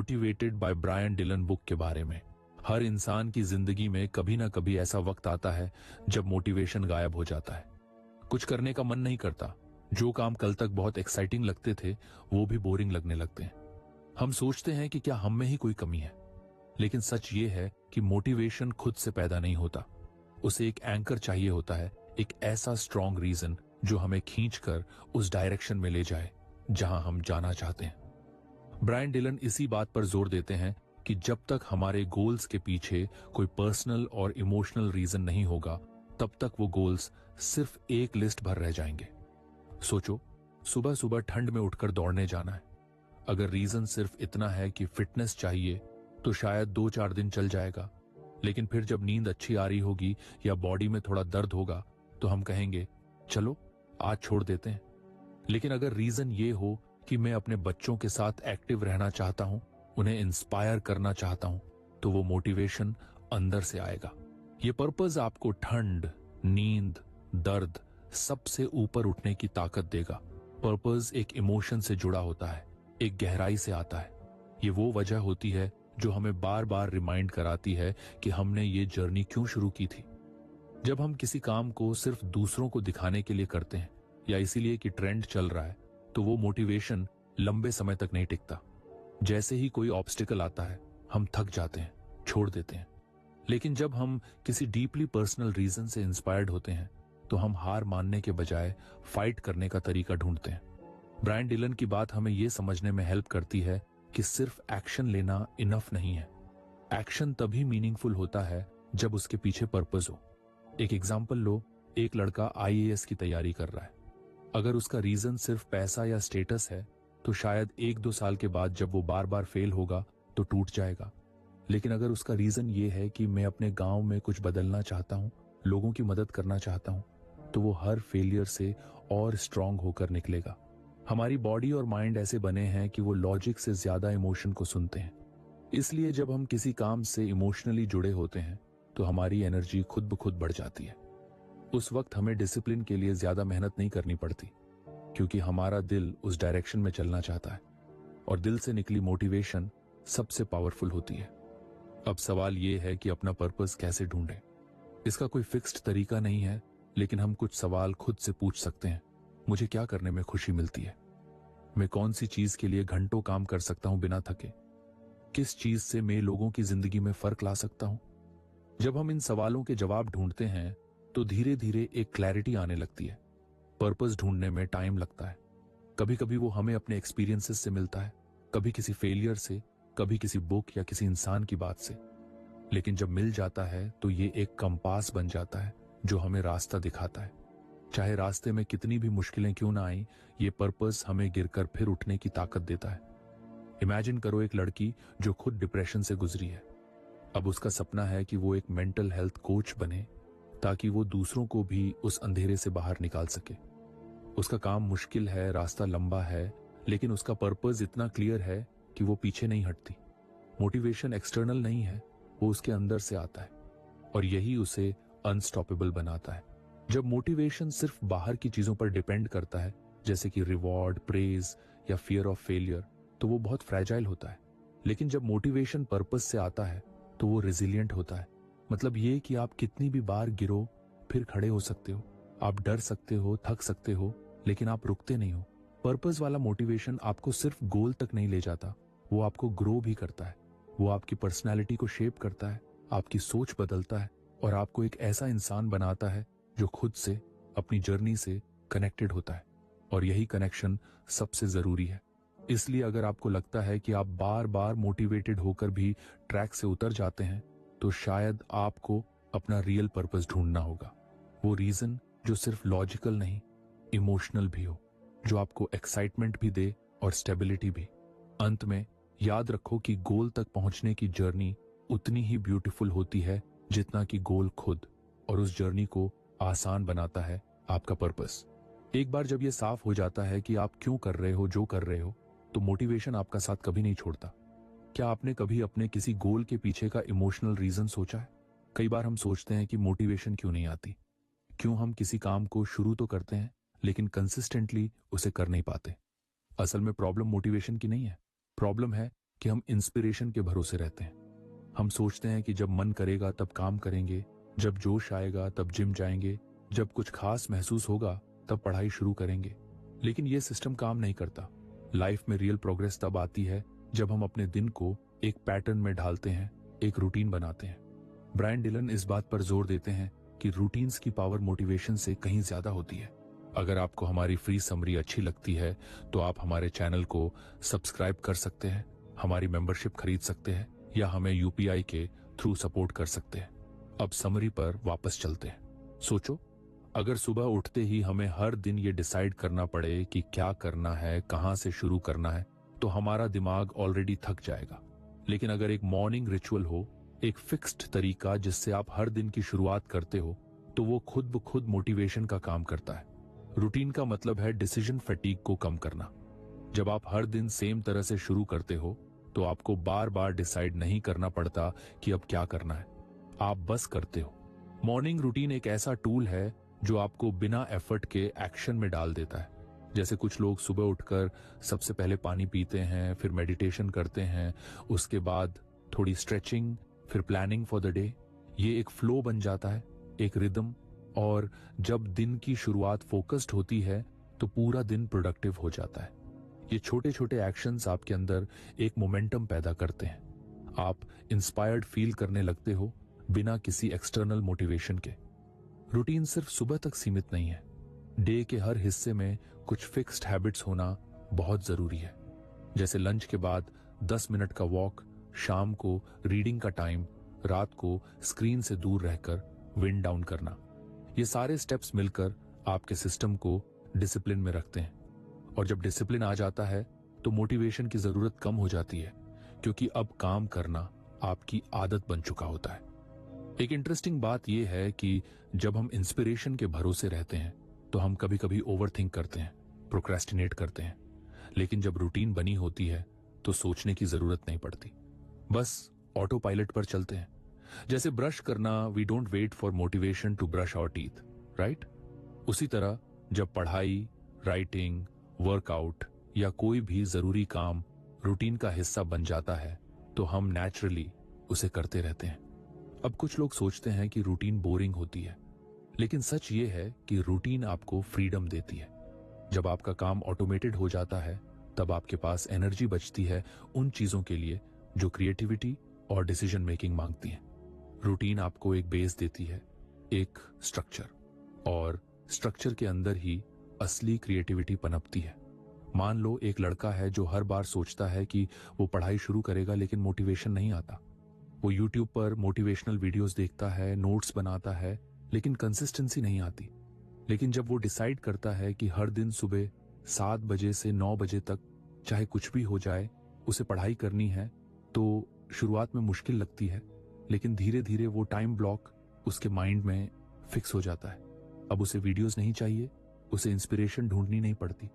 Motivated by Brian Dillon book के बारे में। हर इंसान की जिंदगी में कभी ना कभी ऐसा वक्त आता है जब मोटिवेशन गायब हो जाता है। कुछ करने का मन नहीं करता, जो काम कल तक बहुत एक्साइटिंग लगते थे वो भी बोरिंग लगने लगते हैं। हम सोचते हैं कि क्या हम में ही कोई कमी है, लेकिन सच ये है कि मोटिवेशन खुद से पैदा नहीं होता। उसे एक एंकर चाहिए होता है, एक ऐसा स्ट्रॉन्ग रीजन जो हमें खींचकर उस डायरेक्शन में ले जाए जहां हम जाना चाहते हैं। ब्रायन डिलन इसी बात पर जोर देते हैं कि जब तक हमारे गोल्स के पीछे कोई पर्सनल और इमोशनल रीजन नहीं होगा, तब तक वो गोल्स सिर्फ एक लिस्ट भर रह जाएंगे। सोचो, सुबह सुबह ठंड में उठकर दौड़ने जाना है। अगर रीजन सिर्फ इतना है कि फिटनेस चाहिए तो शायद 2-4 दिन चल जाएगा, लेकिन फिर जब नींद अच्छी आ रही होगी या बॉडी में थोड़ा दर्द होगा तो हम कहेंगे चलो आज छोड़ देते हैं। लेकिन अगर रीजन ये हो कि मैं अपने बच्चों के साथ एक्टिव रहना चाहता हूं, उन्हें इंस्पायर करना चाहता हूं, तो वो मोटिवेशन अंदर से आएगा। ये पर्पस आपको ठंड, नींद, दर्द सबसे ऊपर उठने की ताकत देगा। पर्पस एक इमोशन से जुड़ा होता है, एक गहराई से आता है। ये वो वजह होती है जो हमें बार बार रिमाइंड कराती है कि हमने ये जर्नी क्यों शुरू की थी। जब हम किसी काम को सिर्फ दूसरों को दिखाने के लिए करते हैं या इसीलिए कि ट्रेंड चल रहा है, तो वो मोटिवेशन लंबे समय तक नहीं टिकता। जैसे ही कोई ऑब्स्टिकल आता है, हम थक जाते हैं, छोड़ देते हैं। लेकिन जब हम किसी डीपली पर्सनल रीजन से इंस्पायर्ड होते हैं, तो हम हार मानने के बजाय फाइट करने का तरीका ढूंढते हैं। ब्रायन डिलन की बात हमें यह समझने में हेल्प करती है कि सिर्फ एक्शन लेना इनफ नहीं है। एक्शन तभी मीनिंगफुल होता है जब उसके पीछे पर्पस हो। एक एग्जाम्पल लो, एक लड़का आईएएस की तैयारी कर रहा है। अगर उसका रीजन सिर्फ पैसा या स्टेटस है तो शायद 1-2 साल के बाद जब वो बार बार फेल होगा तो टूट जाएगा। लेकिन अगर उसका रीजन ये है कि मैं अपने गांव में कुछ बदलना चाहता हूं, लोगों की मदद करना चाहता हूं, तो वो हर फेलियर से और स्ट्रांग होकर निकलेगा। हमारी बॉडी और माइंड ऐसे बने हैं कि वो लॉजिक से ज्यादा इमोशन को सुनते हैं। इसलिए जब हम किसी काम से इमोशनली जुड़े होते हैं तो हमारी एनर्जी खुद ब खुद बढ़ जाती है। उस वक्त हमें डिसिप्लिन के लिए ज्यादा मेहनत नहीं करनी पड़ती, क्योंकि हमारा दिल उस डायरेक्शन में चलना चाहता है और दिल से निकली मोटिवेशन सबसे पावरफुल होती है। अब सवाल यह है कि अपना पर्पस कैसे ढूंढें। इसका कोई फिक्स्ड तरीका नहीं है, लेकिन हम कुछ सवाल खुद से पूछ सकते हैं। मुझे क्या करने में खुशी मिलती है? मैं कौन सी चीज के लिए घंटों काम कर सकता हूं बिना थके? किस चीज से मैं लोगों की जिंदगी में फर्क ला सकता हूं? जब हम इन सवालों के जवाब ढूंढते हैं तो धीरे धीरे एक क्लैरिटी आने लगती है। पर्पस ढूंढने में टाइम लगता है। कभी कभी वो हमें अपने एक्सपीरियंसेस से मिलता है, कभी किसी फेलियर से, कभी किसी बुक या किसी इंसान की बात से। लेकिन जब मिल जाता है तो ये एक कंपास बन जाता है जो हमें रास्ता दिखाता है। चाहे रास्ते में कितनी भी मुश्किलें क्यों ना आए, ये पर्पस हमें गिरकर फिर उठने की ताकत देता है। इमेजिन करो एक लड़की जो खुद डिप्रेशन से गुजरी है। अब उसका सपना है कि वो एक मेंटल हेल्थ कोच बने ताकि वो दूसरों को भी उस अंधेरे से बाहर निकाल सके। उसका काम मुश्किल है, रास्ता लंबा है, लेकिन उसका पर्पस इतना क्लियर है कि वो पीछे नहीं हटती। मोटिवेशन एक्सटर्नल नहीं है, वो उसके अंदर से आता है और यही उसे अनस्टॉपेबल बनाता है। जब मोटिवेशन सिर्फ बाहर की चीजों पर डिपेंड करता है, जैसे कि रिवॉर्ड, प्रेज या फियर ऑफ फेलियर, तो वो बहुत फ्रैजाइल होता है। लेकिन जब मोटिवेशन पर्पस से आता है तो वो रेजिलिएंट होता है। मतलब ये कि आप कितनी भी बार गिरो फिर खड़े हो सकते हो। आप डर सकते हो, थक सकते हो, लेकिन आप रुकते नहीं हो। पर्पस वाला मोटिवेशन आपको सिर्फ गोल तक नहीं ले जाता, वो आपको ग्रो भी करता है। वो आपकी पर्सनैलिटी को शेप करता है, आपकी सोच बदलता है और आपको एक ऐसा इंसान बनाता है जो खुद से, अपनी जर्नी से कनेक्टेड होता है। और यही कनेक्शन सबसे जरूरी है। इसलिए अगर आपको लगता है कि आप बार बार मोटिवेटेड होकर भी ट्रैक से उतर जाते हैं, तो शायद आपको अपना रियल पर्पस ढूंढना होगा। वो रीजन जो सिर्फ लॉजिकल नहीं, इमोशनल भी हो, जो आपको एक्साइटमेंट भी दे और स्टेबिलिटी भी। अंत में याद रखो कि गोल तक पहुंचने की जर्नी उतनी ही ब्यूटीफुल होती है जितना कि गोल खुद, और उस जर्नी को आसान बनाता है आपका पर्पस। एक बार जब यह साफ हो जाता है कि आप क्यों कर रहे हो जो कर रहे हो, तो मोटिवेशन आपका साथ कभी नहीं छोड़ता। क्या आपने कभी अपने किसी गोल के पीछे का इमोशनल रीजन सोचा है? कई बार हम सोचते हैं कि मोटिवेशन क्यों नहीं आती, क्यों हम किसी काम को शुरू तो करते हैं लेकिन कंसिस्टेंटली उसे कर नहीं पाते। असल में प्रॉब्लम मोटिवेशन की नहीं है, प्रॉब्लम है कि हम इंस्पिरेशन के भरोसे रहते हैं। हम सोचते हैं कि जब मन करेगा तब काम करेंगे, जब जोश आएगा तब जिम जाएंगे, जब कुछ खास महसूस होगा तब पढ़ाई शुरू करेंगे। लेकिन यह सिस्टम काम नहीं करता। लाइफ में रियल प्रोग्रेस तब आती है जब हम अपने दिन को एक पैटर्न में ढालते हैं, एक रूटीन बनाते हैं। ब्रायन डिलन इस बात पर जोर देते हैं कि रूटीन्स की पावर मोटिवेशन से कहीं ज्यादा होती है। अगर आपको हमारी फ्री समरी अच्छी लगती है तो आप हमारे चैनल को सब्सक्राइब कर सकते हैं, हमारी मेंबरशिप खरीद सकते हैं या हमें यूपीआई के थ्रू सपोर्ट कर सकते हैं। अब समरी पर वापस चलते हैं। सोचो, अगर सुबह उठते ही हमें हर दिन ये डिसाइड करना पड़े कि क्या करना है, कहां से शुरू करना है, तो हमारा दिमाग ऑलरेडी थक जाएगा। लेकिन अगर एक मॉर्निंग रिचुअल हो, एक फिक्स्ड तरीका जिससे आप हर दिन की शुरुआत करते हो, तो वो खुद ब खुद मोटिवेशन का काम करता है। रूटीन का मतलब है डिसीजन फटीग को कम करना। जब आप हर दिन सेम तरह से शुरू करते हो तो आपको बार बार डिसाइड नहीं करना पड़ता कि अब क्या करना है, आप बस करते हो। मॉर्निंग रूटीन एक ऐसा टूल है जो आपको बिना एफर्ट के एक्शन में डाल देता है। जैसे कुछ लोग सुबह उठकर सबसे पहले पानी पीते हैं, फिर मेडिटेशन करते हैं, उसके बाद थोड़ी स्ट्रेचिंग, फिर प्लानिंग फॉर द डे। ये एक फ्लो बन जाता है, एक रिदम। और जब दिन की शुरुआत फोकस्ड होती है तो पूरा दिन प्रोडक्टिव हो जाता है। ये छोटे छोटे एक्शंस आपके अंदर एक मोमेंटम पैदा करते हैं। आप इंस्पायर्ड फील करने लगते हो बिना किसी एक्सटर्नल मोटिवेशन के। रूटीन सिर्फ सुबह तक सीमित नहीं है। डे के हर हिस्से में कुछ फिक्स्ड हैबिट्स होना बहुत जरूरी है। जैसे लंच के बाद 10 मिनट का वॉक, शाम को रीडिंग का टाइम, रात को स्क्रीन से दूर रहकर विंड डाउन करना। ये सारे स्टेप्स मिलकर आपके सिस्टम को डिसिप्लिन में रखते हैं। और जब डिसिप्लिन आ जाता है तो मोटिवेशन की जरूरत कम हो जाती है, क्योंकि अब काम करना आपकी आदत बन चुका होता है। एक इंटरेस्टिंग बात यह है कि जब हम इंस्पिरेशन के भरोसे रहते हैं तो हम कभी कभी ओवरथिंक करते हैं, प्रोक्रेस्टिनेट करते हैं। लेकिन जब रूटीन बनी होती है तो सोचने की जरूरत नहीं पड़ती, बस ऑटो पायलट पर चलते हैं। जैसे ब्रश करना, we don't wait for motivation to brush our teeth, right? उसी तरह जब पढ़ाई, राइटिंग, वर्कआउट या कोई भी जरूरी काम रूटीन का हिस्सा बन जाता है तो हम नेचुरली उसे करते रहते हैं। अब कुछ लोग सोचते हैं कि रूटीन बोरिंग होती है, लेकिन सच ये है कि रूटीन आपको फ्रीडम देती है। जब आपका काम ऑटोमेटेड हो जाता है तब आपके पास एनर्जी बचती है उन चीजों के लिए जो क्रिएटिविटी और डिसीजन मेकिंग मांगती हैं। रूटीन आपको एक बेस देती है, एक स्ट्रक्चर, और स्ट्रक्चर के अंदर ही असली क्रिएटिविटी पनपती है। मान लो एक लड़का है जो हर बार सोचता है कि वो पढ़ाई शुरू करेगा लेकिन मोटिवेशन नहीं आता। वो यूट्यूब पर मोटिवेशनल वीडियोस देखता है, नोट्स बनाता है, लेकिन कंसिस्टेंसी नहीं आती। लेकिन जब वो डिसाइड करता है कि हर दिन सुबह 7 बजे से 9 बजे तक चाहे कुछ भी हो जाए उसे पढ़ाई करनी है, तो शुरुआत में मुश्किल लगती है, लेकिन धीरे धीरे वो टाइम ब्लॉक उसके माइंड में फिक्स हो जाता है। अब उसे वीडियोस नहीं चाहिए, उसे इंस्पिरेशन ढूंढनी नहीं पड़ती।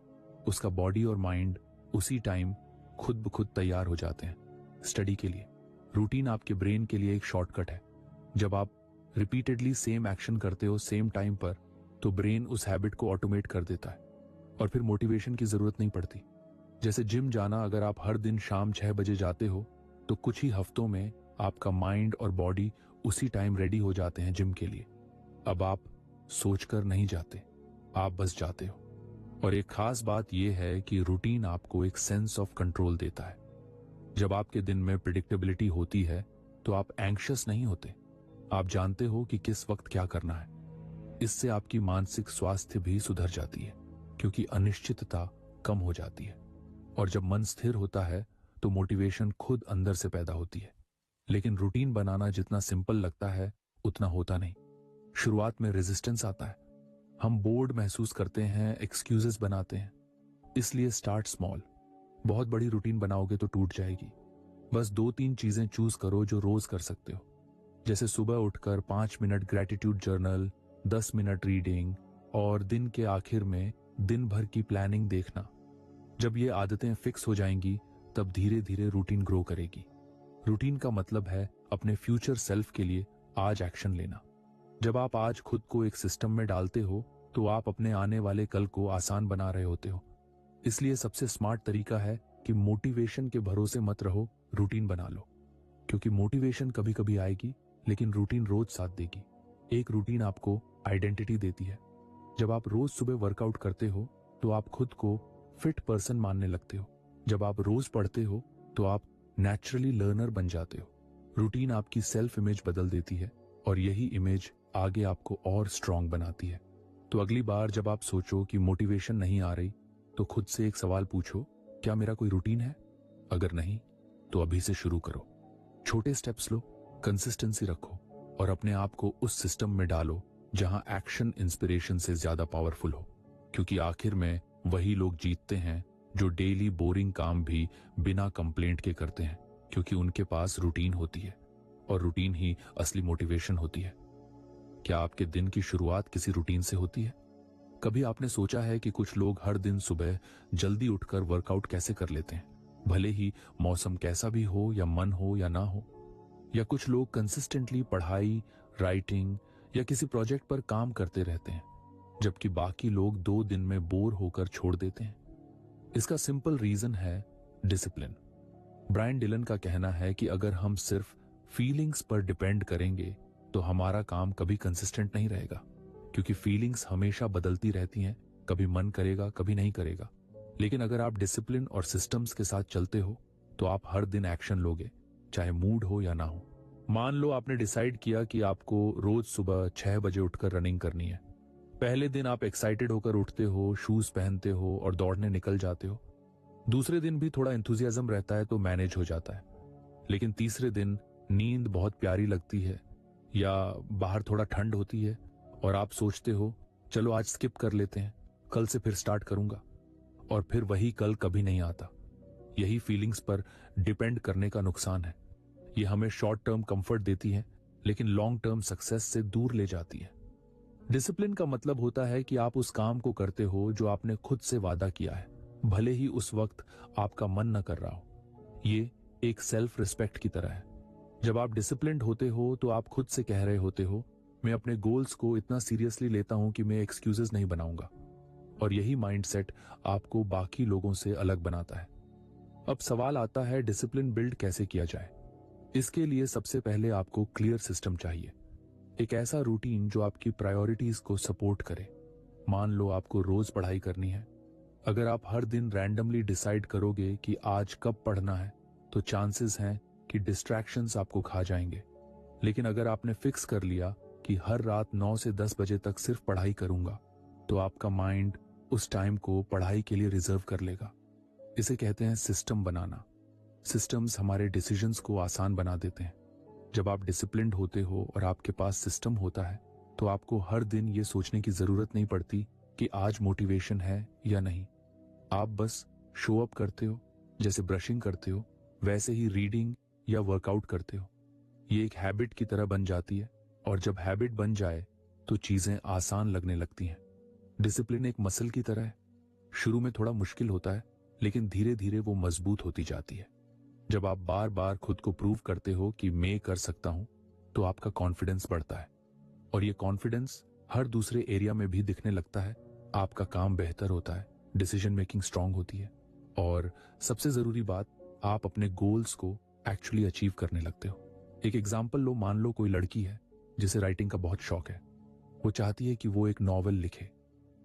उसका बॉडी और माइंड उसी टाइम खुद ब खुद तैयार हो जाते हैं स्टडी के लिए। रूटीन आपके ब्रेन के लिए एक शॉर्टकट है। जब आप रिपीटेडली सेम एक्शन करते हो सेम टाइम पर, तो ब्रेन उस हैबिट को ऑटोमेट कर देता है और फिर मोटिवेशन की जरूरत नहीं पड़ती। जैसे जिम जाना, अगर आप हर दिन शाम 6 बजे जाते हो तो कुछ ही हफ्तों में आपका माइंड और बॉडी उसी टाइम रेडी हो जाते हैं जिम के लिए। अब आप सोचकर नहीं जाते, आप बस जाते हो। और एक खास बात यह है कि रूटीन आपको एक सेंस ऑफ कंट्रोल देता है। जब आपके दिन में प्रिडिक्टेबिलिटी होती है तो आप एंग्शियस नहीं होते। आप जानते हो कि किस वक्त क्या करना है। इससे आपकी मानसिक स्वास्थ्य भी सुधर जाती है, क्योंकि अनिश्चितता कम हो जाती है। और जब मन स्थिर होता है तो मोटिवेशन खुद अंदर से पैदा होती है। लेकिन रूटीन बनाना जितना सिंपल लगता है उतना होता नहीं। शुरुआत में रेजिस्टेंस आता है, हम बोर्ड महसूस करते हैं, एक्सक्यूजेस बनाते हैं। इसलिए स्टार्ट स्मॉल। बहुत बड़ी रूटीन बनाओगे तो टूट जाएगी। बस 2-3 चीजें चूज करो जो रोज कर सकते हो। जैसे सुबह उठकर 5 minute gratitude journal, 10 minute reading, और दिन के आखिर में दिन भर की प्लानिंग देखना। जब ये आदतें फिक्स हो जाएंगी तब धीरे धीरे रूटीन ग्रो करेगी। रूटीन का मतलब है अपने फ्यूचर सेल्फ के लिए आज एक्शन लेना। जब आप आज खुद को एक सिस्टम में डालते हो तो आप अपने आने वाले कल को आसान बना रहे होते हो। इसलिए सबसे स्मार्ट तरीका है कि मोटिवेशन के भरोसे मत रहो, रूटीन बना लो, क्योंकि मोटिवेशन कभी कभी आएगी लेकिन रूटीन रोज साथ देगी। एक रूटीन आपको आइडेंटिटी देती है। जब आप रोज सुबह वर्कआउट करते हो तो आप खुद को फिट पर्सन मानने लगते हो। जब आप रोज पढ़ते हो तो आप नेचुरली लर्नर बन जाते हो। रूटीन आपकी सेल्फ इमेज बदल देती है और यही इमेज आगे आपको और स्ट्रांग बनाती है। तो अगली बार जब आप सोचो कि मोटिवेशन नहीं आ रही तो खुद से एक सवाल पूछो, क्या मेरा कोई रूटीन है? अगर नहीं तो अभी से शुरू करो। छोटे स्टेप्स लो, कंसिस्टेंसी रखो और अपने आप को उस सिस्टम में डालो जहां एक्शन इंस्पिरेशन से ज्यादा पावरफुल हो, क्योंकि आखिर में वही लोग जीतते हैं जो डेली बोरिंग काम भी बिना कंप्लेंट के करते हैं, क्योंकि उनके पास रूटीन होती है और रूटीन ही असली मोटिवेशन होती है। क्या आपके दिन की शुरुआत किसी रूटीन से होती है? कभी आपने सोचा है कि कुछ लोग हर दिन सुबह जल्दी उठकर वर्कआउट कैसे कर लेते हैं, भले ही मौसम कैसा भी हो या मन हो या ना हो? या कुछ लोग कंसिस्टेंटली पढ़ाई, राइटिंग या किसी प्रोजेक्ट पर काम करते रहते हैं, जबकि बाकी लोग 2 दिन में बोर होकर छोड़ देते हैं? इसका सिंपल रीजन है डिसिप्लिन। ब्रायन डिलन का कहना है कि अगर हम सिर्फ फीलिंग्स पर डिपेंड करेंगे तो हमारा काम कभी कंसिस्टेंट नहीं रहेगा, क्योंकि फीलिंग्स हमेशा बदलती रहती हैं, कभी मन करेगा कभी नहीं करेगा। लेकिन अगर आप डिसिप्लिन और सिस्टम्स के साथ चलते हो तो आप हर दिन एक्शन लोगे, चाहे मूड हो या ना हो। मान लो आपने डिसाइड किया कि आपको रोज सुबह 6 बजे उठकर रनिंग करनी है। पहले दिन आप एक्साइटेड होकर उठते हो, शूज पहनते हो और दौड़ने निकल जाते हो। दूसरे दिन भी थोड़ा एंथुजियाज्म रहता है तो मैनेज हो जाता है। लेकिन तीसरे दिन नींद बहुत प्यारी लगती है या बाहर थोड़ा ठंड होती है और आप सोचते हो चलो आज स्किप कर लेते हैं, कल से फिर स्टार्ट करूंगा, और फिर वही कल कभी नहीं आता। यही फीलिंग्स पर डिपेंड करने का नुकसान है। ये हमें शॉर्ट टर्म कंफर्ट देती है लेकिन लॉन्ग टर्म सक्सेस से दूर ले जाती है। डिसिप्लिन का मतलब होता है कि आप उस काम को करते हो जो आपने खुद से वादा किया है, भले ही उस वक्त आपका मन न कर रहा हो। ये एक सेल्फ रिस्पेक्ट की तरह है। जब आप डिसिप्लिन्ड होते हो तो आप खुद से कह रहे होते हो, मैं अपने गोल्स को इतना सीरियसली लेता हूं कि मैं एक्सक्यूजेस नहीं बनाऊंगा। और यही माइंडसेट आपको बाकी लोगों से अलग बनाता है। अब सवाल आता है, डिसिप्लिन बिल्ड कैसे किया जाए? इसके लिए सबसे पहले आपको क्लियर सिस्टम चाहिए। एक ऐसा रूटीन जो आपकी प्रायोरिटीज को सपोर्ट करे। मान लो आपको रोज पढ़ाई करनी है। अगर आप हर दिन रैंडमली डिसाइड करोगे कि आज कब पढ़ना है तो चांसेस हैं कि डिस्ट्रैक्शंस आपको खा जाएंगे। लेकिन अगर आपने फिक्स कर लिया कि हर रात 9 से 10 बजे तक सिर्फ पढ़ाई करूंगा तो आपका माइंड उस टाइम को पढ़ाई के लिए रिजर्व कर लेगा। इसे कहते हैं सिस्टम बनाना। सिस्टम्स हमारे डिसीजंस को आसान बना देते हैं। जब आप डिसिप्लिन्ड होते हो और आपके पास सिस्टम होता है तो आपको हर दिन ये सोचने की जरूरत नहीं पड़ती कि आज मोटिवेशन है या नहीं। आप बस शो अप करते हो, जैसे ब्रशिंग करते हो वैसे ही रीडिंग या वर्कआउट करते हो। ये एक हैबिट की तरह बन जाती है और जब हैबिट बन जाए तो चीजें आसान लगने लगती हैं। डिसिप्लिन एक मसल की तरह है। शुरू में थोड़ा मुश्किल होता है लेकिन धीरे धीरे वो मजबूत होती जाती है। जब आप बार बार खुद को प्रूव करते हो कि मैं कर सकता हूं तो आपका कॉन्फिडेंस बढ़ता है और ये कॉन्फिडेंस हर दूसरे एरिया में भी दिखने लगता है। आपका काम बेहतर होता है, डिसीजन मेकिंग स्ट्रांग होती है और सबसे जरूरी बात, आप अपने गोल्स को एक्चुअली अचीव करने लगते हो। एक एग्जाम्पल लो, मान लो कोई लड़की है जिसे राइटिंग का बहुत शौक है। वो चाहती है कि वो एक नॉवेल लिखे।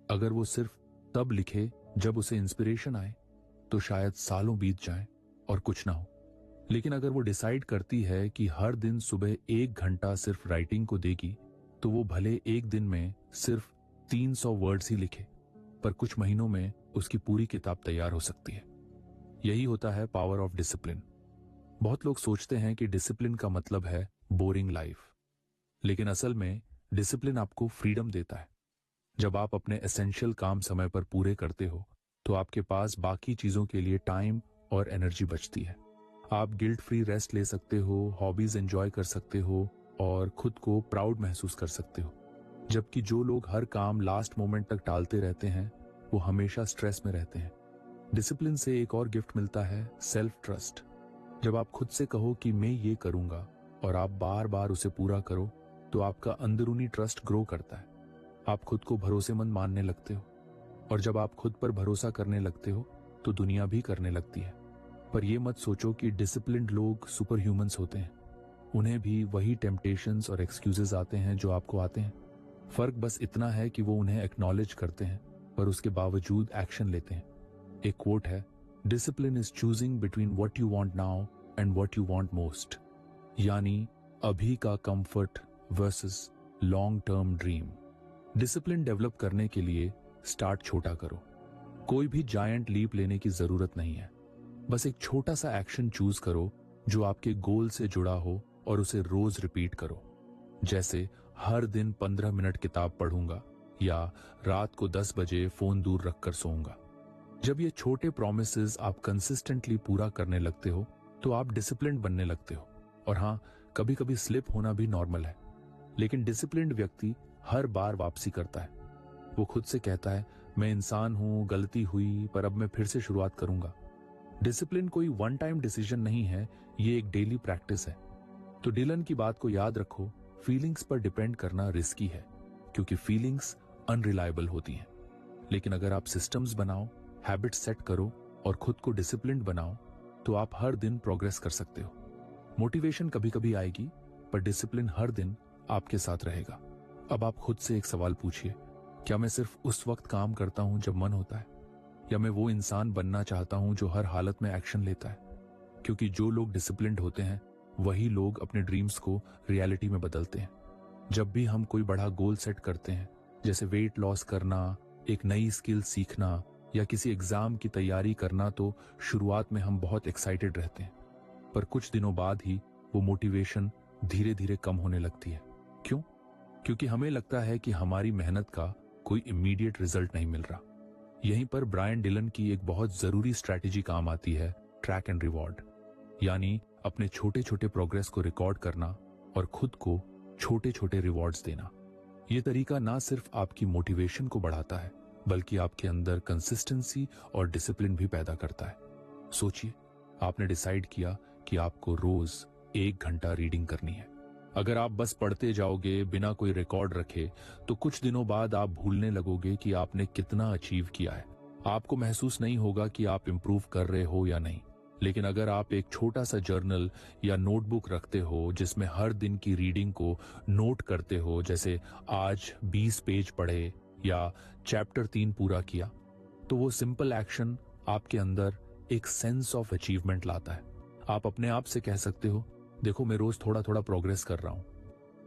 अगर वो सिर्फ तब लिखे जब उसे इंस्पिरेशन आए तो शायद सालों बीत जाएं और कुछ ना हो। लेकिन अगर वो डिसाइड करती है कि हर दिन सुबह 1 घंटा सिर्फ राइटिंग को देगी तो वो भले एक दिन में सिर्फ 300 वर्ड्स ही लिखे, पर कुछ महीनों में उसकी पूरी किताब तैयार हो सकती है। यही होता है पावर ऑफ डिसिप्लिन। बहुत लोग सोचते हैं कि डिसिप्लिन का मतलब है बोरिंग लाइफ, लेकिन असल में डिसिप्लिन आपको फ्रीडम देता है। जब आप अपने एसेंशियल काम समय पर पूरे करते हो तो आपके पास बाकी चीजों के लिए टाइम और एनर्जी बचती है। आप गिल्ट फ्री रेस्ट ले सकते हो, हॉबीज एंजॉय कर सकते हो और खुद को प्राउड महसूस कर सकते हो। जबकि जो लोग हर काम लास्ट मोमेंट तक टालते रहते हैं वो हमेशा स्ट्रेस में रहते हैं। डिसिप्लिन से एक और गिफ्ट मिलता है, सेल्फ ट्रस्ट। जब आप खुद से कहो कि मैं ये करूंगा और आप बार बार उसे पूरा करो तो आपका अंदरूनी ट्रस्ट ग्रो करता है। आप खुद को भरोसेमंद मानने लगते हो और जब आप खुद पर भरोसा करने लगते हो तो दुनिया भी करने लगती है। पर यह मत सोचो कि डिसिप्लिन्ड लोग सुपर ह्यूमंस होते हैं। उन्हें भी वही टेम्पटेशंस और एक्सक्यूजेस आते हैं जो आपको आते हैं। फर्क बस इतना है कि वो उन्हें एक्नॉलेज करते हैं पर उसके बावजूद एक्शन लेते हैं। एक कोट है, discipline is choosing between what you want now and what you want most, यानी अभी का comfort versus long term dream. Discipline develop करने के लिए स्टार्ट छोटा करो। कोई भी जायंट लीप लेने की जरूरत नहीं है। बस एक छोटा सा एक्शन चूज करो जो आपके गोल से जुड़ा हो और उसे रोज रिपीट करो। जैसे हर दिन 15 मिनट किताब पढ़ूंगा या रात को 10 बजे फोन दूर रखकर सोऊंगा। जब ये छोटे प्रॉमिसेस आप कंसिस्टेंटली पूरा करने लगते हो तो आप डिसिप्लिन्ड बनने लगते हो। और हाँ, कभी कभी स्लिप होना भी नॉर्मल है, लेकिन डिसिप्लिन्ड व्यक्ति हर बार वापसी करता है। वो खुद से कहता है, मैं इंसान हूं, गलती हुई, पर अब मैं फिर से शुरुआत करूंगा। डिसिप्लिन कोई वन टाइम डिसीजन नहीं है, ये एक डेली प्रैक्टिस है। तो डिलन की बात को याद रखो, फीलिंग्स पर डिपेंड करना रिस्की है क्योंकि फीलिंग्स अनरिलायबल होती हैं। लेकिन अगर आप सिस्टम्स बनाओ, हैबिट सेट करो और खुद को डिसिप्लिन्ड बनाओ तो आप हर दिन प्रोग्रेस कर सकते हो। मोटिवेशन कभी कभी आएगी पर डिसिप्लिन हर दिन आपके साथ रहेगा। अब आप खुद से एक सवाल पूछिए, क्या मैं सिर्फ उस वक्त काम करता हूं जब मन होता है, या मैं वो इंसान बनना चाहता हूं जो हर हालत में एक्शन लेता है? क्योंकि जो लोग डिसिप्लिन्ड होते हैं वही लोग अपने ड्रीम्स को रियलिटी में बदलते हैं। जब भी हम कोई बड़ा गोल सेट करते हैं, जैसे वेट लॉस करना, एक नई स्किल सीखना या किसी एग्जाम की तैयारी करना, तो शुरुआत में हम बहुत एक्साइटेड रहते हैं, पर कुछ दिनों बाद ही वो मोटिवेशन धीरे धीरे कम होने लगती है। क्यों? क्योंकि हमें लगता है कि हमारी मेहनत का कोई इमीडिएट रिजल्ट नहीं मिल रहा। यहीं पर ब्रायन डिलन की एक बहुत जरूरी स्ट्रैटेजी काम आती है, ट्रैक एंड रिवॉर्ड, यानी अपने छोटे छोटे प्रोग्रेस को रिकॉर्ड करना और खुद को छोटे छोटे रिवॉर्ड्स देना। ये तरीका ना सिर्फ आपकी मोटिवेशन को बढ़ाता है बल्कि आपके अंदर कंसिस्टेंसी और डिसिप्लिन भी पैदा करता है। सोचिए, आपने डिसाइड किया कि आपको रोज 1 घंटा रीडिंग करनी है। अगर आप बस पढ़ते जाओगे बिना कोई रिकॉर्ड रखे तो कुछ दिनों बाद आप भूलने लगोगे कि आपने कितना अचीव किया है। आपको महसूस नहीं होगा कि आप इंप्रूव कर रहे हो या नहीं। लेकिन अगर आप एक छोटा सा जर्नल या नोटबुक रखते हो जिसमें हर दिन की रीडिंग को नोट करते हो, जैसे आज 20 पेज पढ़े या चैप्टर 3 पूरा किया, तो वो सिंपल एक्शन आपके अंदर एक सेंस ऑफ अचीवमेंट लाता है। आप अपने आप से कह सकते हो, देखो मैं रोज थोड़ा थोड़ा प्रोग्रेस कर रहा हूं।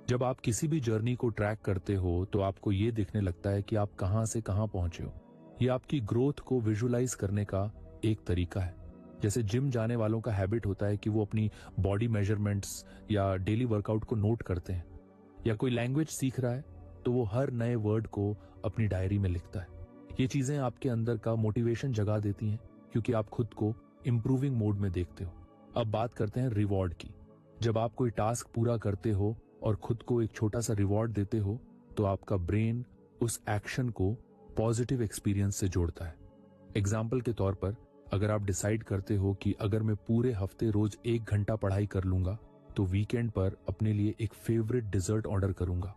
जब आप किसी भी जर्नी को ट्रैक करते हो तो आपको ये दिखने लगता है कि आप कहां से कहां पहुंचे हो। ये आपकी ग्रोथ को विजुअलाइज करने का एक तरीका है। जैसे जिम जाने वालों का हैबिट होता है कि वो अपनी बॉडी मेजरमेंट्स या डेली वर्कआउट को नोट करते हैं, या कोई लैंग्वेज सीख रहा है तो वो हर नए वर्ड को अपनी डायरी में लिखता है। ये चीजें आपके अंदर का मोटिवेशन जगा देती हैं क्योंकि आप खुद को इंप्रूविंग मोड में देखते हो। अब बात करते हैं रिवॉर्ड की। जब आप कोई टास्क पूरा करते हो और खुद को एक छोटा सा रिवॉर्ड देते हो तो आपका ब्रेन उस एक्शन को पॉजिटिव एक्सपीरियंस से जोड़ता है। एग्जाम्पल के तौर पर, अगर आप डिसाइड करते हो कि अगर मैं पूरे हफ्ते रोज 1 घंटा पढ़ाई कर लूंगा तो वीकेंड पर अपने लिए एक फेवरेट डिजर्ट ऑर्डर करूंगा,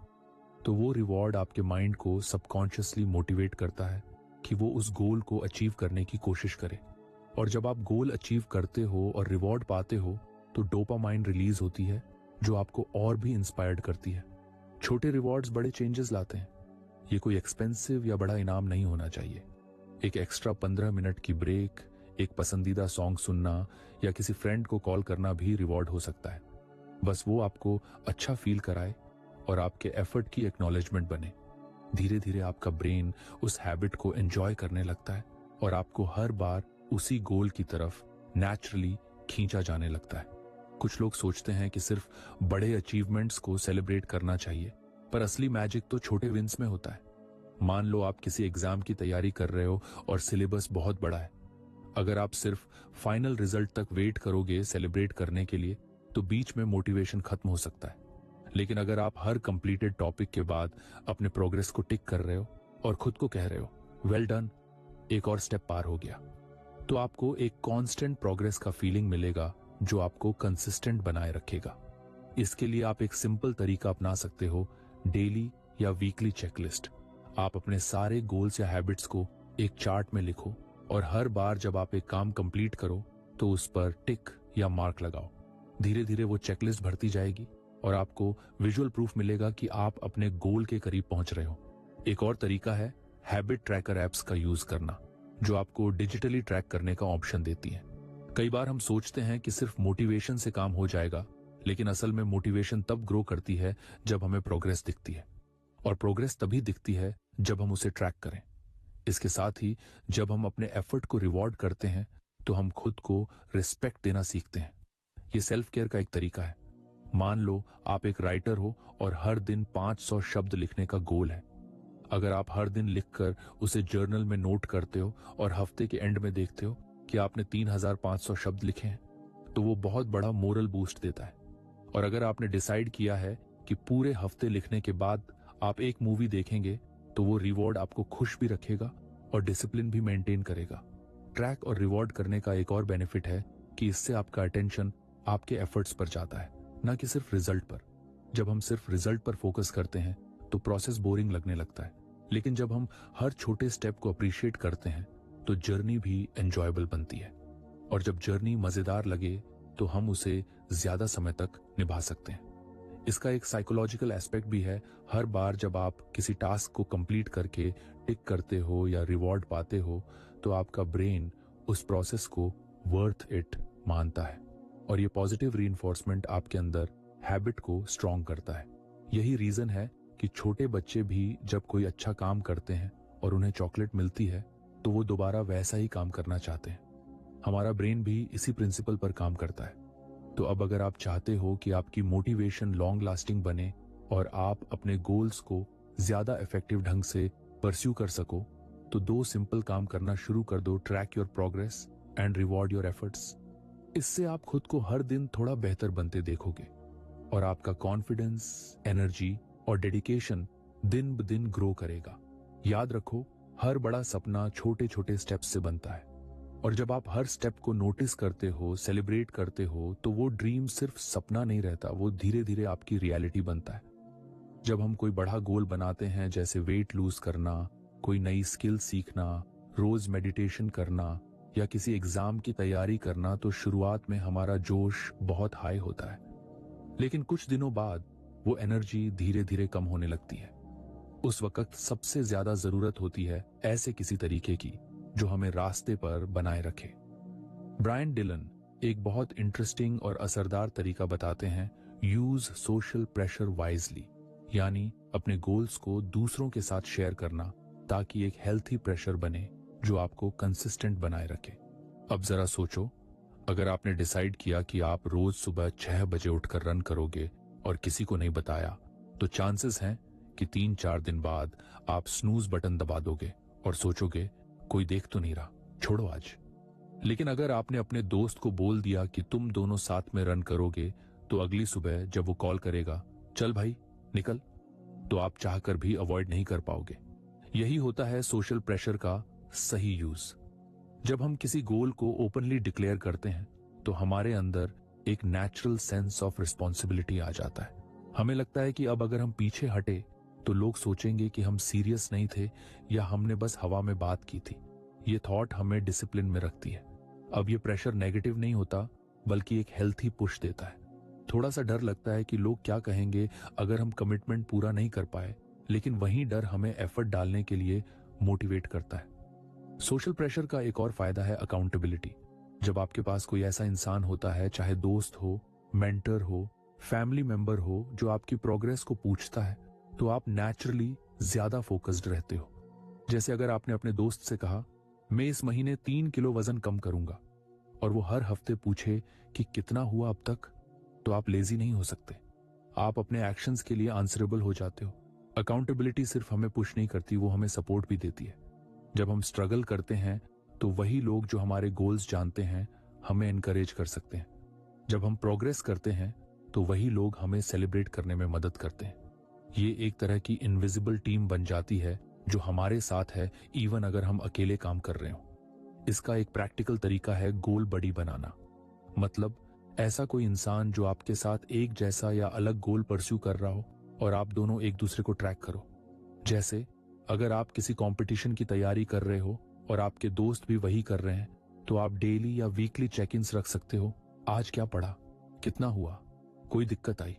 तो वो रिवॉर्ड आपके माइंड को सबकॉन्शियसली मोटिवेट करता है कि वो उस गोल को अचीव करने की कोशिश करे। और जब आप गोल अचीव करते हो और रिवॉर्ड पाते हो तो डोपामाइन रिलीज होती है जो आपको और भी इंस्पायर्ड करती है। छोटे रिवॉर्ड्स बड़े चेंजेस लाते हैं। ये कोई एक्सपेंसिव या बड़ा इनाम नहीं होना चाहिए। एक एक्स्ट्रा 15 मिनट की ब्रेक, एक पसंदीदा सॉन्ग सुनना या किसी फ्रेंड को कॉल करना भी रिवॉर्ड हो सकता है। बस वो आपको अच्छा फील कराए और आपके एफर्ट की एक्नॉलेजमेंट बने। धीरे धीरे आपका ब्रेन उस हैबिट को एंजॉय करने लगता है और आपको हर बार उसी गोल की तरफ नेचुरली खींचा जाने लगता है। कुछ लोग सोचते हैं कि सिर्फ बड़े अचीवमेंट्स को सेलिब्रेट करना चाहिए, पर असली मैजिक तो छोटे विंस में होता है। मान लो आप किसी एग्जाम की तैयारी कर रहे हो और सिलेबस बहुत बड़ा है। अगर आप सिर्फ फाइनल रिजल्ट तक वेट करोगे सेलिब्रेट करने के लिए तो बीच में मोटिवेशन खत्म हो सकता है। लेकिन अगर आप हर कंप्लीटेड टॉपिक के बाद अपने प्रोग्रेस को टिक कर रहे हो और खुद को कह रहे हो वेल डन, एक और स्टेप पार हो गया, तो आपको एक कांस्टेंट प्रोग्रेस का फीलिंग मिलेगा जो आपको कंसिस्टेंट बनाए रखेगा। इसके लिए आप एक सिंपल तरीका अपना सकते हो, डेली या वीकली चेकलिस्ट। आप अपने सारे गोल्स या हैबिट्स को एक चार्ट में लिखो और हर बार जब आप एक काम कंप्लीट करो तो उस पर टिक या मार्क लगाओ। धीरे धीरे वो चेकलिस्ट भरती जाएगी और आपको विजुअल प्रूफ मिलेगा कि आप अपने गोल के करीब पहुंच रहे हो। एक और तरीका है हैबिट ट्रैकर एप्स का यूज करना, जो आपको डिजिटली ट्रैक करने का ऑप्शन देती है। कई बार हम सोचते हैं कि सिर्फ मोटिवेशन से काम हो जाएगा, लेकिन असल में मोटिवेशन तब ग्रो करती है जब हमें प्रोग्रेस दिखती है, और प्रोग्रेस तभी दिखती है जब हम उसे ट्रैक करें। इसके साथ ही जब हम अपने एफर्ट को रिवॉर्ड करते हैं तो हम खुद को रिस्पेक्ट देना सीखते हैं। ये सेल्फ केयर का एक तरीका है। मान लो आप एक राइटर हो और हर दिन 500 शब्द लिखने का गोल है। अगर आप हर दिन लिखकर उसे जर्नल में नोट करते हो और हफ्ते के एंड में देखते हो कि आपने 3500 शब्द लिखे हैं, तो वो बहुत बड़ा मोरल बूस्ट देता है। और अगर आपने डिसाइड किया है कि पूरे हफ्ते लिखने के बाद आप एक मूवी देखेंगे, तो वो रिवॉर्ड आपको खुश भी रखेगा और डिसिप्लिन भी मेंटेन करेगा। ट्रैक और रिवॉर्ड करने का एक और बेनिफिट है कि इससे आपका अटेंशन आपके एफर्ट्स पर जाता है, ना कि सिर्फ रिजल्ट पर। जब हम सिर्फ रिजल्ट पर फोकस करते हैं तो प्रोसेस बोरिंग लगने लगता है, लेकिन जब हम हर छोटे स्टेप को अप्रिशिएट करते हैं तो जर्नी भी एंजॉयबल बनती है। और जब जर्नी मजेदार लगे तो हम उसे ज्यादा समय तक निभा सकते हैं। इसका एक साइकोलॉजिकल एस्पेक्ट भी है। हर बार जब आप किसी टास्क को कंप्लीट करके टिक करते हो या रिवॉर्ड पाते हो, तो आपका ब्रेन उस प्रोसेस को वर्थ इट मानता है, और ये पॉजिटिव रीइंफोर्समेंट आपके अंदर हैबिट को स्ट्रॉन्ग करता है। यही रीजन है कि छोटे बच्चे भी जब कोई अच्छा काम करते हैं और उन्हें चॉकलेट मिलती है, तो वो दोबारा वैसा ही काम करना चाहते हैं। हमारा ब्रेन भी इसी प्रिंसिपल पर काम करता है। तो अब अगर आप चाहते हो कि आपकी मोटिवेशन लॉन्ग लास्टिंग बने और आप अपने गोल्स को ज्यादा इफेक्टिव ढंग से परस्यू कर सको, तो 2 सिंपल काम करना शुरू कर दो: track your progress and reward your efforts. इससे आप खुद को हर दिन थोड़ा बेहतर बनते देखोगे और आपका कॉन्फिडेंस, एनर्जी और डेडिकेशन दिन ब दिन ग्रो करेगा। याद रखो, हर बड़ा सपना छोटे छोटे स्टेप्स से बनता है, और जब आप हर स्टेप को नोटिस करते हो, सेलिब्रेट करते हो, तो वो ड्रीम सिर्फ सपना नहीं रहता, वो धीरे धीरे आपकी रियलिटी बनता है। जब हम कोई बड़ा गोल बनाते हैं, जैसे वेट लूज करना, कोई नई स्किल सीखना, रोज मेडिटेशन करना या किसी एग्जाम की तैयारी करना, तो शुरुआत में हमारा जोश बहुत हाई होता है, लेकिन कुछ दिनों बाद वो एनर्जी धीरे धीरे कम होने लगती है। उस वक्त सबसे ज्यादा जरूरत होती है ऐसे किसी तरीके की जो हमें रास्ते पर बनाए रखे। ब्रायन डिलन एक बहुत इंटरेस्टिंग और असरदार तरीका बताते हैं: यूज सोशल प्रेशर वाइजली, यानी अपने गोल्स को दूसरों के साथ शेयर करना, ताकि एक हेल्थी प्रेशर बने जो आपको कंसिस्टेंट बनाए रखे। अब जरा सोचो, अगर आपने डिसाइड किया कि आप रोज सुबह 6 बजे उठकर रन करोगे और किसी को नहीं बताया, तो चांसेस हैं कि 3-4 दिन बाद आप स्नूज बटन दबा दोगे और सोचोगे कोई देख तो नहीं रहा, छोड़ो आज। लेकिन अगर आपने अपने दोस्त को बोल दिया कि तुम दोनों साथ में रन करोगे, तो अगली सुबह जब वो कॉल करेगा, चल भाई निकल, तो आप चाहकर भी अवॉइड नहीं कर पाओगे। यही होता है सोशल प्रेशर का सही यूज। जब हम किसी गोल को ओपनली डिक्लेयर करते हैं, तो हमारे अंदर एक नेचुरल सेंस ऑफ रिस्पॉन्सिबिलिटी आ जाता है। हमें लगता है कि अब अगर हम पीछे हटे तो लोग सोचेंगे कि हम सीरियस नहीं थे या हमने बस हवा में बात की थी। ये थॉट हमें डिसिप्लिन में रखती है। अब ये प्रेशर नेगेटिव नहीं होता, बल्कि एक हेल्थी पुश देता है। थोड़ा सा डर लगता है कि लोग क्या कहेंगे अगर हम कमिटमेंट पूरा नहीं कर पाए, लेकिन वही डर हमें एफर्ट डालने के लिए मोटिवेट करता है। सोशल प्रेशर का एक और फायदा है अकाउंटेबिलिटी। जब आपके पास कोई ऐसा इंसान होता है, चाहे दोस्त हो, मेंटर हो, फैमिली मेंबर हो, जो आपकी प्रोग्रेस को पूछता है, तो आप नेचुरली ज्यादा फोकस्ड रहते हो। जैसे अगर आपने अपने दोस्त से कहा, मैं इस महीने 3 किलो वजन कम करूंगा, और वो हर हफ्ते पूछे कि कितना हुआ अब तक, तो आप लेजी नहीं हो सकते। आप अपने एक्शंस के लिए आंसरेबल हो जाते हो। अकाउंटेबिलिटी सिर्फ हमें पुश नहीं करती, वो हमें सपोर्ट भी देती है। जब हम स्ट्रगल करते हैं, तो वही लोग जो हमारे गोल्स जानते हैं हमें एनकरेज कर सकते हैं। जब हम प्रोग्रेस करते हैं, तो वही लोग हमें सेलिब्रेट करने में मदद करते हैं। ये एक तरह की इनविजिबल टीम बन जाती है जो हमारे साथ है, इवन अगर हम अकेले काम कर रहे हो। इसका एक प्रैक्टिकल तरीका है गोल बडी बनाना। मतलब ऐसा कोई इंसान जो आपके साथ एक जैसा या अलग गोल परस्यू कर रहा हो, और आप दोनों एक दूसरे को ट्रैक करो। जैसे अगर आप किसी कंपटीशन की तैयारी कर रहे हो और आपके दोस्त भी वही कर रहे हैं, तो आप डेली या वीकली चेक इन्स रख सकते हो। आज क्या पढ़ा, कितना हुआ, कोई दिक्कत आई।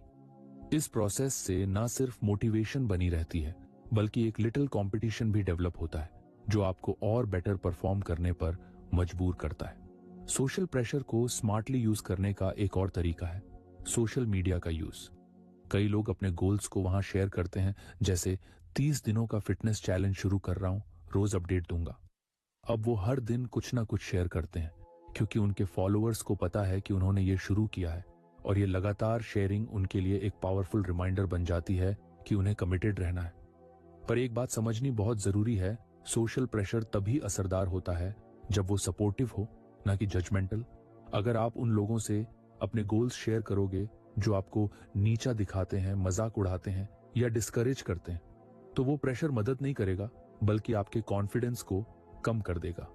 इस प्रोसेस से ना सिर्फ मोटिवेशन बनी रहती है, बल्कि एक लिटिल कंपटीशन भी डेवलप होता है जो आपको और बेटर परफॉर्म करने पर मजबूर करता है। सोशल प्रेशर को स्मार्टली यूज करने का एक और तरीका है सोशल मीडिया का यूज। कई लोग अपने गोल्स को वहां शेयर करते हैं, जैसे 30 दिनों का फिटनेस चैलेंज शुरू कर रहा हूं, रोज अपडेट दूंगा। अब वो हर दिन कुछ ना कुछ शेयर करते हैं क्योंकि उनके फॉलोअर्स को पता है कि उन्होंने ये शुरू किया है, और ये लगातार शेयरिंग उनके लिए एक पावरफुल रिमाइंडर बन जाती है कि उन्हें कमिटेड रहना है। पर एक बात समझनी बहुत जरूरी है, सोशल प्रेशर तभी असरदार होता है जब वो सपोर्टिव हो, ना कि जजमेंटल। अगर आप उन लोगों से अपने गोल्स शेयर करोगे जो आपको नीचा दिखाते हैं, मजाक उड़ाते हैं या डिस्करेज करते हैं, तो वो प्रेशर मदद नहीं करेगा बल्कि आपके कॉन्फिडेंस को कम कर देगा।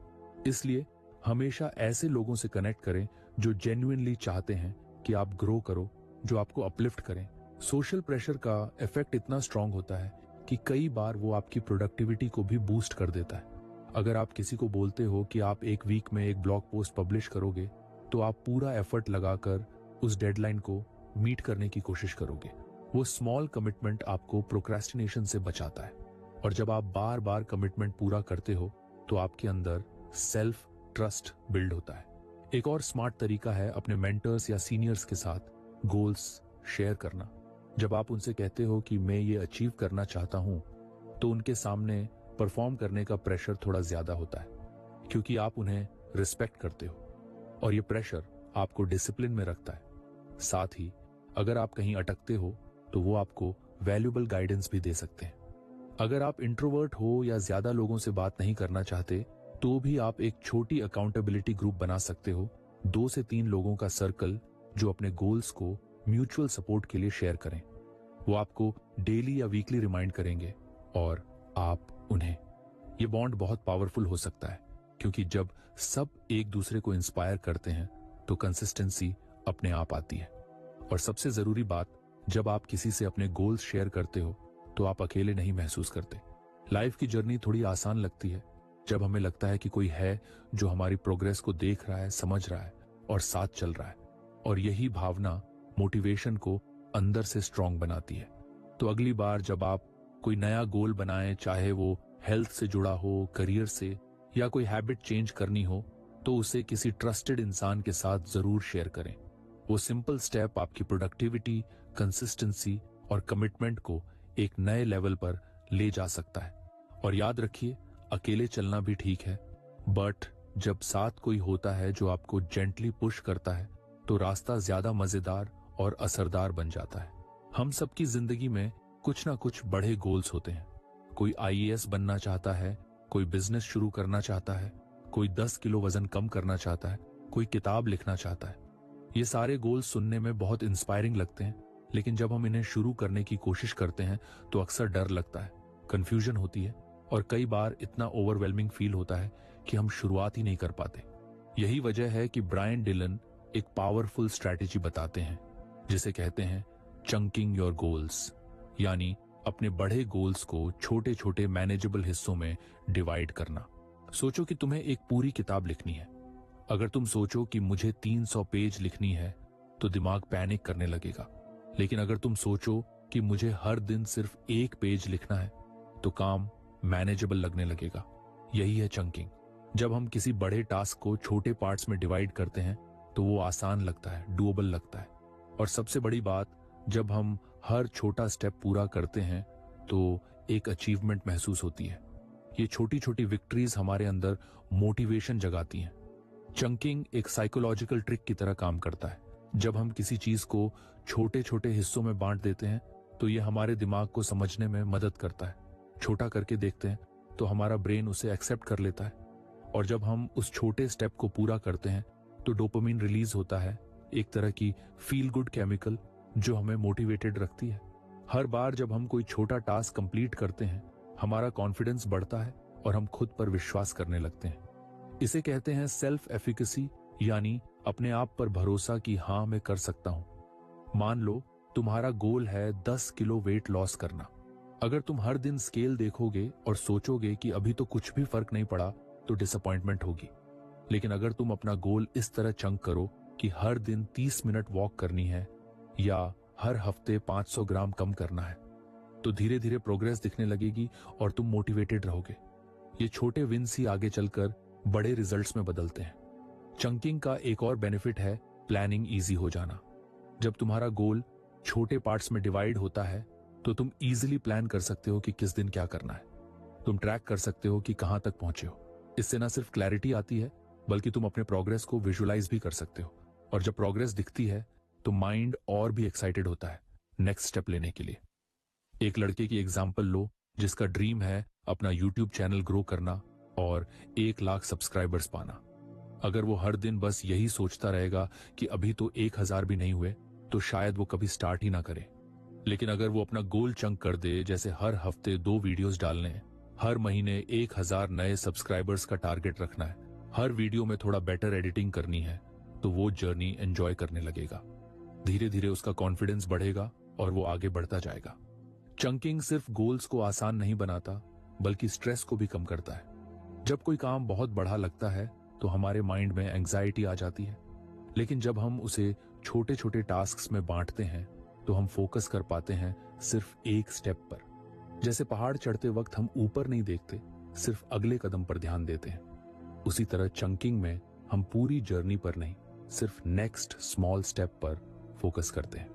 इसलिए हमेशा ऐसे लोगों से कनेक्ट करें जो जेन्युइनली चाहते हैं कि आप ग्रो करो, जो आपको अपलिफ्ट करें। सोशल प्रेशर का इफेक्ट इतना स्ट्रांग होता है कि कई बार वो आपकी प्रोडक्टिविटी को भी बूस्ट कर देता है। अगर आप किसी को बोलते हो कि आप एक वीक में एक ब्लॉग पोस्ट पब्लिश करोगे, तो आप पूरा एफर्ट लगाकर उस डेडलाइन को मीट करने की कोशिश करोगे। वो स्मॉल कमिटमेंट आपको प्रोक्रेस्टिनेशन से बचाता है, और जब आप बार बार कमिटमेंट पूरा करते हो तो आपके अंदर सेल्फ ट्रस्ट बिल्ड होता है। एक और स्मार्ट तरीका है अपने मेंटर्स या सीनियर्स के साथ गोल्स शेयर करना। जब आप उनसे कहते हो कि मैं ये अचीव करना चाहता हूं, तो उनके सामने परफॉर्म करने का प्रेशर थोड़ा ज्यादा होता है, क्योंकि आप उन्हें रिस्पेक्ट करते हो, और ये प्रेशर आपको डिसिप्लिन में रखता है। साथ ही अगर आप कहीं अटकते हो तो वो आपको वैल्यूएबल गाइडेंस भी दे सकते हैं। अगर आप इंट्रोवर्ट हो या ज्यादा लोगों से बात नहीं करना चाहते, तो भी आप एक छोटी अकाउंटेबिलिटी ग्रुप बना सकते हो, 2 से 3 लोगों का सर्कल जो अपने गोल्स को म्यूचुअल सपोर्ट के लिए शेयर करें। वो आपको डेली या वीकली रिमाइंड करेंगे और आप उन्हें। ये बॉन्ड बहुत पावरफुल हो सकता है, क्योंकि जब सब एक दूसरे को इंस्पायर करते हैं तो कंसिस्टेंसी अपने आप आती है। और सबसे जरूरी बात, जब आप किसी से अपने गोल्स शेयर करते हो तो आप अकेले नहीं महसूस करते। लाइफ की जर्नी थोड़ी आसान लगती है जब हमें लगता है कि कोई है जो हमारी प्रोग्रेस को देख रहा है, समझ रहा है और साथ चल रहा है, और यही भावना मोटिवेशन को अंदर से स्ट्रांग बनाती है। तो अगली बार जब आप कोई नया गोल बनाएं, चाहे वो हेल्थ से जुड़ा हो, करियर से, या कोई हैबिट चेंज करनी हो, तो उसे किसी ट्रस्टेड इंसान के साथ जरूर शेयर करें। वो सिंपल स्टेप आपकी प्रोडक्टिविटी, कंसिस्टेंसी और कमिटमेंट को एक नए लेवल पर ले जा सकता है। और याद रखिए, अकेले चलना भी ठीक है, बट जब साथ कोई होता है जो आपको जेंटली पुश करता है, तो रास्ता ज्यादा मजेदार और असरदार बन जाता है। हम सबकी जिंदगी में कुछ ना कुछ बड़े गोल्स होते हैं। कोई आईएएस बनना चाहता है, कोई बिजनेस शुरू करना चाहता है, कोई 10 किलो वजन कम करना चाहता है, कोई किताब लिखना चाहता है। ये सारे गोल्स सुनने में बहुत इंस्पायरिंग लगते हैं, लेकिन जब हम इन्हें शुरू करने की कोशिश करते हैं तो अक्सर डर लगता है, कंफ्यूजन होती है, और कई बार इतना ओवरवेलमिंग फील होता है कि हम शुरुआत ही नहीं कर पाते। यही वजह है कि ब्रायन डिलन एक पावरफुल स्ट्रैटेजी बताते हैं, जिसे कहते हैं चंकिंग योर गोल्स, यानी अपने बड़े गोल्स को छोटे छोटे मैनेजेबल हिस्सों में डिवाइड करना। सोचो कि तुम्हें एक पूरी किताब लिखनी है। अगर तुम सोचो कि मुझे 300 पेज लिखनी है, तो दिमाग पैनिक करने लगेगा। लेकिन अगर तुम सोचो कि मुझे हर दिन सिर्फ 1 पेज लिखना है, तो काम मैनेजेबल लगने लगेगा। यही है चंकिंग। जब हम किसी बड़े टास्क को छोटे पार्ट्स में डिवाइड करते हैं तो वो आसान लगता है, डूएबल लगता है। और सबसे बड़ी बात, जब हम हर छोटा स्टेप पूरा करते हैं तो एक अचीवमेंट महसूस होती है। ये छोटी छोटी विक्ट्रीज हमारे अंदर मोटिवेशन जगाती हैं। चंकिंग एक साइकोलॉजिकल ट्रिक की तरह काम करता है। जब हम किसी चीज को छोटे छोटे हिस्सों में बांट देते हैं तो ये हमारे दिमाग को समझने में मदद करता है। छोटा करके देखते हैं तो हमारा ब्रेन उसे एक्सेप्ट कर लेता है, और जब हम उस छोटे स्टेप को पूरा करते हैं तो डोपामिन रिलीज होता है, एक तरह की फील गुड केमिकल जो हमें मोटिवेटेड रखती है। हर बार जब हम कोई छोटा टास्क कंप्लीट करते हैं, हमारा कॉन्फिडेंस बढ़ता है और हम खुद पर विश्वास करने लगते हैं। इसे कहते हैं सेल्फ एफिकेसी, यानी अपने आप पर भरोसा कि हाँ, मैं कर सकता हूं। मान लो तुम्हारा गोल है 10 किलो वेट लॉस करना। अगर तुम हर दिन स्केल देखोगे और सोचोगे कि अभी तो कुछ भी फर्क नहीं पड़ा, तो डिसअपॉइंटमेंट होगी। लेकिन अगर तुम अपना गोल इस तरह चंक करो कि हर दिन 30 मिनट वॉक करनी है या हर हफ्ते 500 ग्राम कम करना है, तो धीरे धीरे प्रोग्रेस दिखने लगेगी और तुम मोटिवेटेड रहोगे। ये छोटे विन्स ही आगे चलकर बड़े रिजल्ट्स में बदलते हैं। चंकिंग का एक और बेनिफिट है प्लानिंग इजी हो जाना। जब तुम्हारा गोल छोटे पार्ट्स में डिवाइड होता है तो तुम इजीली प्लान कर सकते हो कि किस दिन क्या करना है। तुम ट्रैक कर सकते हो कि कहां तक पहुंचे हो। इससे ना सिर्फ क्लैरिटी आती है बल्कि तुम अपने प्रोग्रेस को विजुअलाइज भी कर सकते हो, और जब प्रोग्रेस दिखती है तो माइंड और भी एक्साइटेड होता है नेक्स्ट स्टेप लेने के लिए। एक लड़के की एग्जांपल लो जिसका ड्रीम है अपना यूट्यूब चैनल ग्रो करना और 1 लाख सब्सक्राइबर्स पाना। अगर वो हर दिन बस यही सोचता रहेगा कि अभी तो 1000 भी नहीं हुए, तो शायद वो कभी स्टार्ट ही ना करे। लेकिन अगर वो अपना गोल चंक कर दे, जैसे हर हफ्ते 2 वीडियोस डालने हैं, हर महीने 1000 नए सब्सक्राइबर्स का टारगेट रखना है, हर वीडियो में थोड़ा बेटर एडिटिंग करनी है, तो वो जर्नी एंजॉय करने लगेगा। धीरे धीरे उसका कॉन्फिडेंस बढ़ेगा और वो आगे बढ़ता जाएगा। चंकिंग सिर्फ गोल्स को आसान नहीं बनाता बल्कि स्ट्रेस को भी कम करता है। जब कोई काम बहुत बड़ा लगता है तो हमारे माइंड में एंजाइटी आ जाती है, लेकिन जब हम उसे छोटे छोटे टास्क्स में बांटते हैं तो हम फोकस कर पाते हैं सिर्फ एक स्टेप पर। जैसे पहाड़ चढ़ते वक्त हम ऊपर नहीं देखते, सिर्फ अगले कदम पर ध्यान देते हैं, उसी तरह चंकिंग में हम पूरी जर्नी पर नहीं, सिर्फ नेक्स्ट स्मॉल स्टेप पर फोकस करते हैं,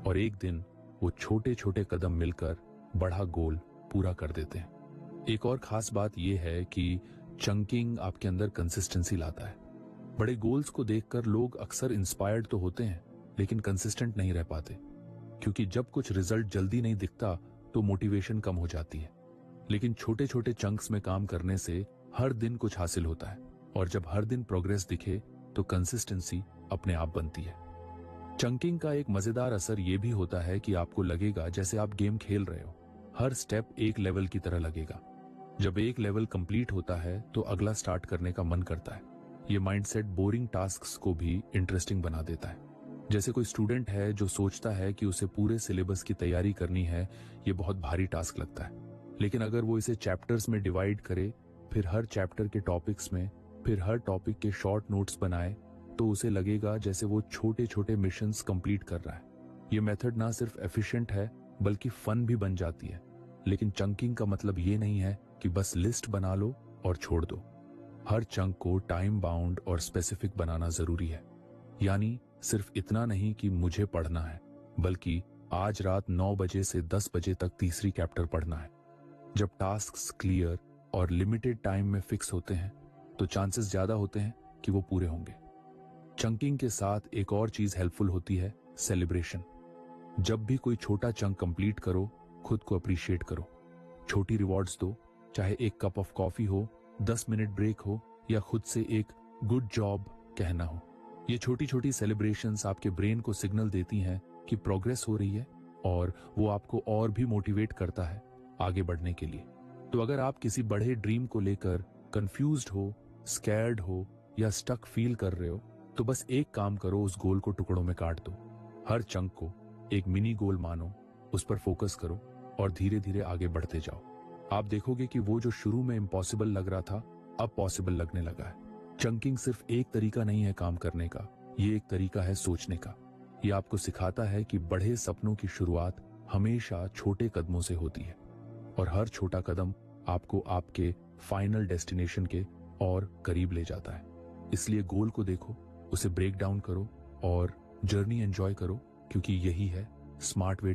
और एक दिन वो छोटे छोटे कदम मिलकर बड़ा गोल पूरा कर देते हैं। एक और खास बात यह है कि चंकिंग आपके अंदर कंसिस्टेंसी लाता है। बड़े गोल्स को देखकर लोग अक्सर इंस्पायर्ड तो होते हैं लेकिन कंसिस्टेंट नहीं रह पाते, क्योंकि जब कुछ रिजल्ट जल्दी नहीं दिखता तो मोटिवेशन कम हो जाती है। लेकिन छोटे छोटे चंक्स में काम करने से हर दिन कुछ हासिल होता है, और जब हर दिन प्रोग्रेस दिखे तो कंसिस्टेंसी अपने आप बनती है। चंकिंग का एक मजेदार असर यह भी होता है कि आपको लगेगा जैसे आप गेम खेल रहे हो। हर स्टेप एक लेवल की तरह लगेगा। जब एक लेवल कंप्लीट होता है तो अगला स्टार्ट करने का मन करता है। ये माइंडसेट बोरिंग टास्क्स को भी इंटरेस्टिंग बना देता है। जैसे कोई स्टूडेंट है जो सोचता है कि उसे पूरे सिलेबस की तैयारी करनी है, ये बहुत भारी टास्क लगता है। लेकिन अगर वो इसे चैप्टर्स में डिवाइड करे, फिर हर चैप्टर के टॉपिक्स में, फिर हर टॉपिक के शॉर्ट नोट्स बनाए, तो उसे लगेगा जैसे वो छोटे छोटे मिशंस कंप्लीट कर रहा है। ये मेथड ना सिर्फ एफिशिएंट है बल्कि फन भी बन जाती है। लेकिन चंकिंग का मतलब ये नहीं है कि बस लिस्ट बना लो और छोड़ दो। हर चंक को टाइम बाउंड और स्पेसिफिक बनाना जरूरी है। यानी सिर्फ इतना नहीं कि मुझे पढ़ना है, बल्कि आज रात 9 बजे से 10 बजे तक तीसरी चैप्टर पढ़ना है। जब टास्क्स क्लियर और लिमिटेड टाइम में फिक्स होते हैं तो चांसेस ज्यादा होते हैं कि वो पूरे होंगे। चंकिंग के साथ एक और चीज हेल्पफुल होती है, सेलिब्रेशन। जब भी कोई छोटा चंक कंप्लीट करो, खुद को अप्रिशिएट करो। छोटी रिवॉर्ड्स दो, चाहे एक कप ऑफ कॉफी हो, 10 मिनट ब्रेक हो, या खुद से एक गुड जॉब कहना हो। ये छोटी छोटी सेलिब्रेशंस आपके ब्रेन को सिग्नल देती हैं कि प्रोग्रेस हो रही है, और वो आपको और भी मोटिवेट करता है आगे बढ़ने के लिए। तो अगर आप किसी बड़े ड्रीम को लेकर कंफ्यूज्ड हो, स्कैर्ड हो या स्टक फील कर रहे हो, तो बस एक काम करो, उस गोल को टुकड़ों में काट दो। हर चंक को एक मिनी गोल मानो, उस पर फोकस करो और धीरे धीरे आगे बढ़ते जाओ। आप देखोगे कि वो जो शुरू में इम्पॉसिबल लग रहा था, अब पॉसिबल लगने लगा है। चंकिंग सिर्फ एक तरीका नहीं है काम करने का, ये एक तरीका है सोचने का। ये आपको सिखाता है कि बड़े सपनों की शुरुआत हमेशा छोटे कदमों से होती है, और हर छोटा कदम आपको आपके फाइनल डेस्टिनेशन के और करीब ले जाता है। इसलिए गोल को देखो, उसे ब्रेक डाउन करो और जर्नी एंजॉय करो, क्योंकि यही है स्मार्ट वे